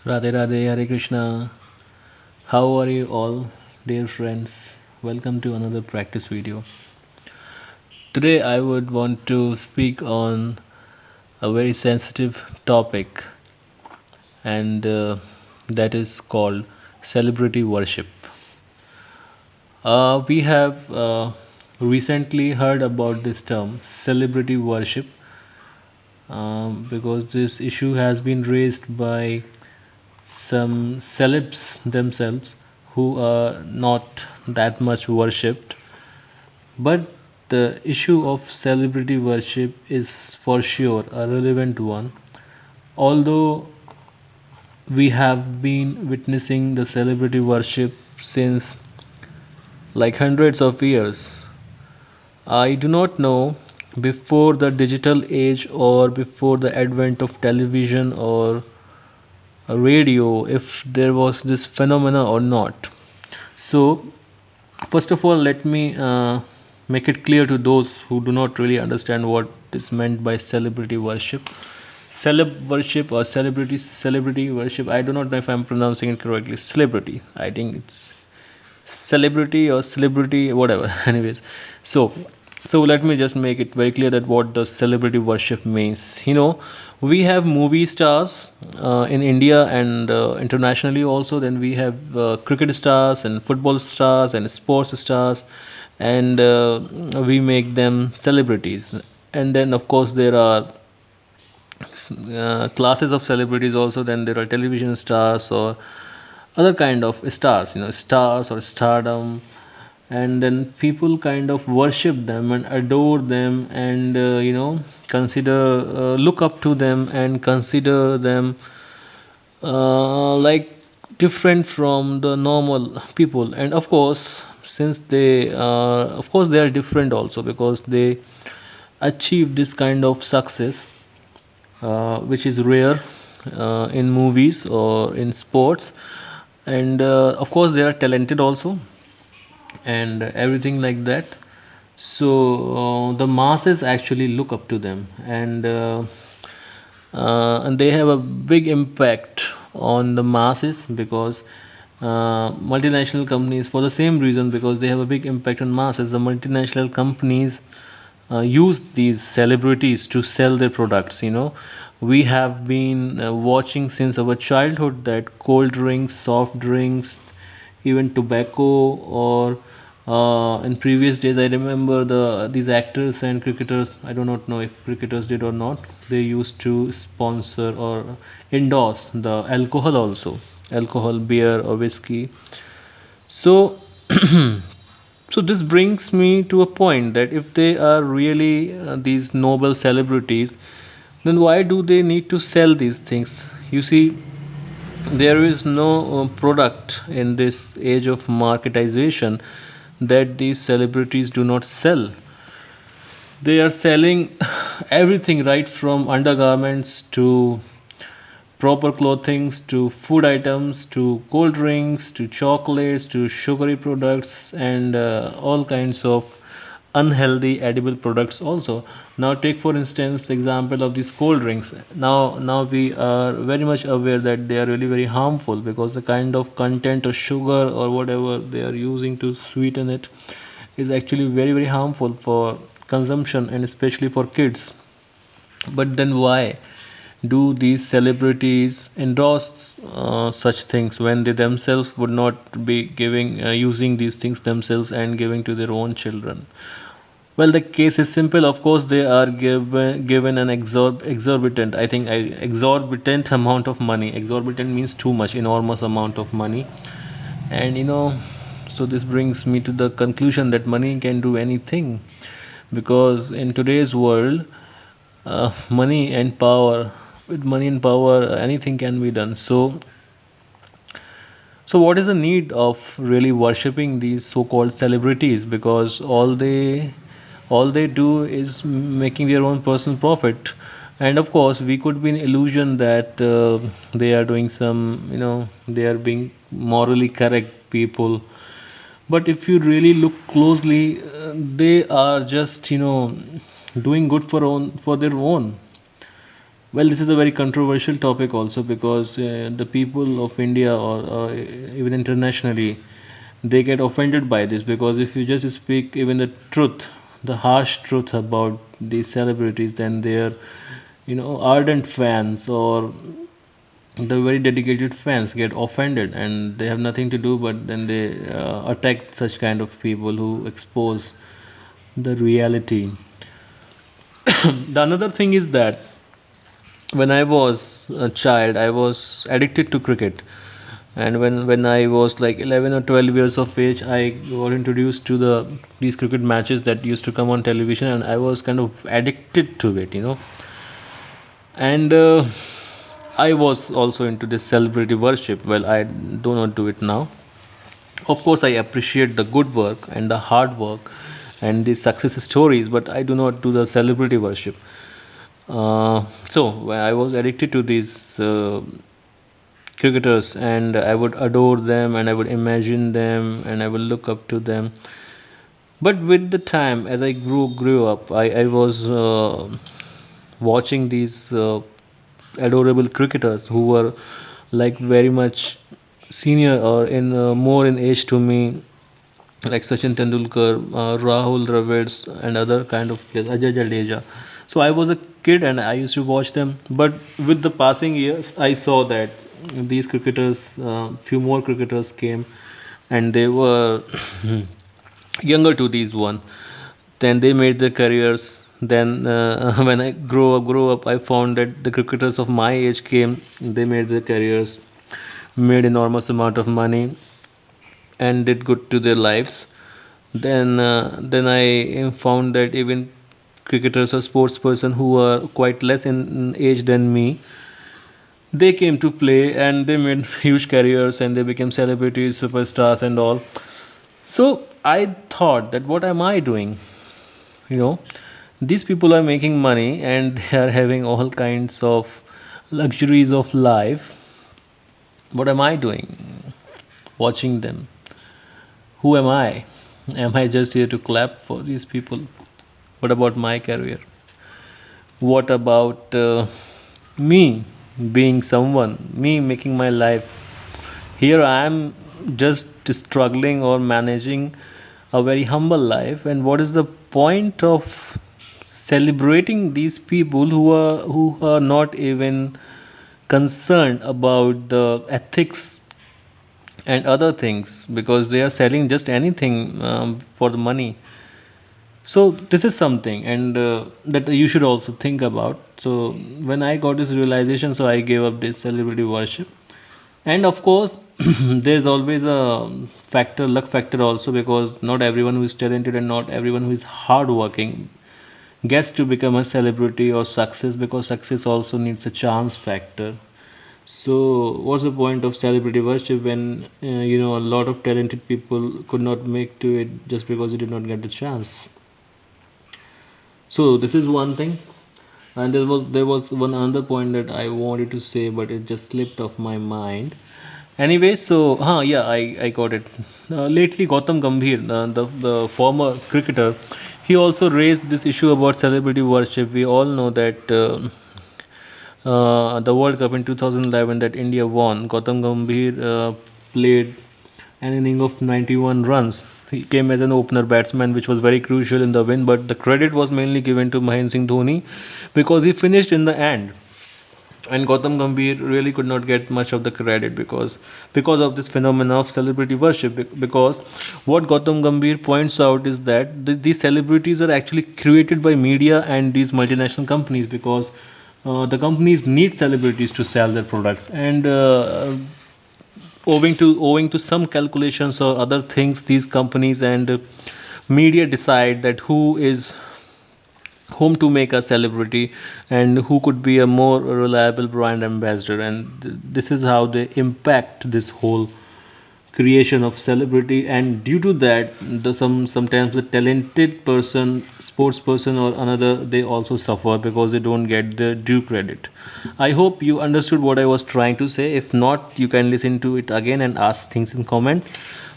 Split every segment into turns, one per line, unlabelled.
Radhe Radhe, Hare Krishna. How are you all, dear friends? Welcome to another practice video. Today, I would want to speak on a very sensitive topic, and that is called celebrity worship. We have recently heard about this term, celebrity worship, because this issue has been raised by some celebs themselves who are not that much worshipped. But the issue of celebrity worship is for sure a relevant one. Although we have been witnessing the celebrity worship since like hundreds of years, I do not know before the digital age or before the advent of television or radio if there was this phenomena or not. So, first of all, let me make it clear to those who do not really understand what is meant by celebrity worship. Celeb worship or celebrity worship. I do not know if I'm pronouncing it correctly. Celebrity. I think it's celebrity or celebrity, whatever. Anyways, so let me just make it very clear that what the celebrity worship means. We have movie stars in India and internationally also. Then we have cricket stars and football stars and sports stars, and we make them celebrities. And then of course there are classes of celebrities also. Then there are television stars or other kind of stars, stars or stardom. And then people kind of worship them and adore them, and consider look up to them and consider them like different from the normal people. And of course, since they are different also because they achieve this kind of success, which is rare in movies or in sports. And of course they are talented also, and everything like that. So the masses actually look up to them, and they have a big impact on the masses because multinational companies, for the same reason, because they have a big impact on masses, the multinational companies use these celebrities to sell their products. We have been watching since our childhood that cold drinks, soft drinks, even tobacco, or in previous days I remember these actors and cricketers, I do not know if cricketers did or not, they used to sponsor or endorse the alcohol also, alcohol, beer or whiskey. So so this brings me to a point that if they are really these noble celebrities, then why do they need to sell these things? You see, there is no product in this age of marketization that these celebrities do not sell. They are selling everything, right from undergarments to proper clothings to food items to cold drinks to chocolates to sugary products, and all kinds of unhealthy edible products also. Now take for instance the example of these cold drinks. Now we are very much aware that they are really very harmful because the kind of content of sugar or whatever they are using to sweeten it is actually very very harmful for consumption, and especially for kids. But then why do these celebrities endorse such things when they themselves would not be giving using these things themselves and giving to their own children? Well, the case is simple. Of course, they are given an exorbitant, I think, exorbitant amount of money. Exorbitant means too much, enormous amount of money, and so this brings me to the conclusion that money can do anything, because in today's world, money and power, with money and power, anything can be done. So what is the need of really worshipping these so-called celebrities? Because all they do is making their own personal profit. And of course we could be in illusion that they are doing some, they are being morally correct people. But if you really look closely, they are just doing good for their own. Well, this is a very controversial topic also, because the people of India, or even internationally, they get offended by this, because if you just speak even the truth, the harsh truth about these celebrities, then their ardent fans or the very dedicated fans get offended, and they have nothing to do but then they attack such kind of people who expose the reality. The another thing is that when I was a child, I was addicted to cricket. And when I was like 11 or 12 years of age, I got introduced to these cricket matches that used to come on television, and I was kind of addicted to it. And I was also into this celebrity worship. Well, I do not do it now. Of course, I appreciate the good work and the hard work and the success stories, but I do not do the celebrity worship. So when I was addicted to these cricketers, and I would adore them, and I would imagine them, and I would look up to them. But with the time, as I grew up, I was watching these adorable cricketers who were like very much senior or in more in age to me, like Sachin Tendulkar, Rahul Dravid, and other kind of players, Ajay Jadeja. So I was a kid and I used to watch them. But with the passing years, I saw that these cricketers, few more cricketers came, and they were younger to these one. Then they made their careers. Then when I grew up, I found that the cricketers of my age came. They made their careers, made enormous amount of money, and did good to their lives. Then I found that even cricketers or sports person who were quite less in age than me, they came to play and they made huge careers and they became celebrities, superstars, and all. So I thought that what am I doing? You know, these people are making money and they are having all kinds of luxuries of life. What am I doing? Watching them. Who am I? Am I just here to clap for these people? What about my career? What about me being someone, me making my life? Here I am just struggling or managing a very humble life. And what is the point of celebrating these people who are not even concerned about the ethics and other things, because they are selling just anything for the money. So this is something, and that you should also think about. So when I got this realization, so I gave up this celebrity worship. And of course there's always a factor, luck factor also, because not everyone who is talented and not everyone who is hardworking gets to become a celebrity or success, because success also needs a chance factor. So what's the point of celebrity worship when a lot of talented people could not make to it just because they did not get the chance? So this is one thing. And there was one other point that I wanted to say, but it just slipped off my mind. Anyway, so yeah, I got it. Lately, Gautam Gambhir, the former cricketer, he also raised this issue about celebrity worship. We all know that the World Cup in 2011 that India won, Gautam Gambhir played an inning of 91 runs. He came as an opener batsman, which was very crucial in the win. But the credit was mainly given to Mahendra Singh Dhoni, because he finished in the end, and Gautam Gambhir really could not get much of the credit because of this phenomenon of celebrity worship. Because what Gautam Gambhir points out is that these celebrities are actually created by media and these multinational companies, because the companies need celebrities to sell their products, and owing to some calculations or other things, these companies and media decide that whom to make a celebrity and who could be a more reliable brand ambassador. And this is how they impact this whole creation of celebrity. And due to that, sometimes the talented person, sports person or another, they also suffer because they don't get the due credit. I hope you understood what I was trying to say. If not, you can listen to it again and ask things in comment.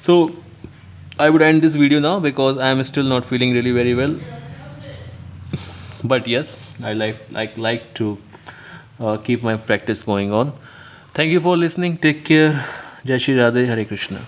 So I would end this video now, because I am still not feeling really very well. But yes, I like to keep my practice going on. Thank you for listening. Take care. Jai Shri Radhe. Hare Krishna.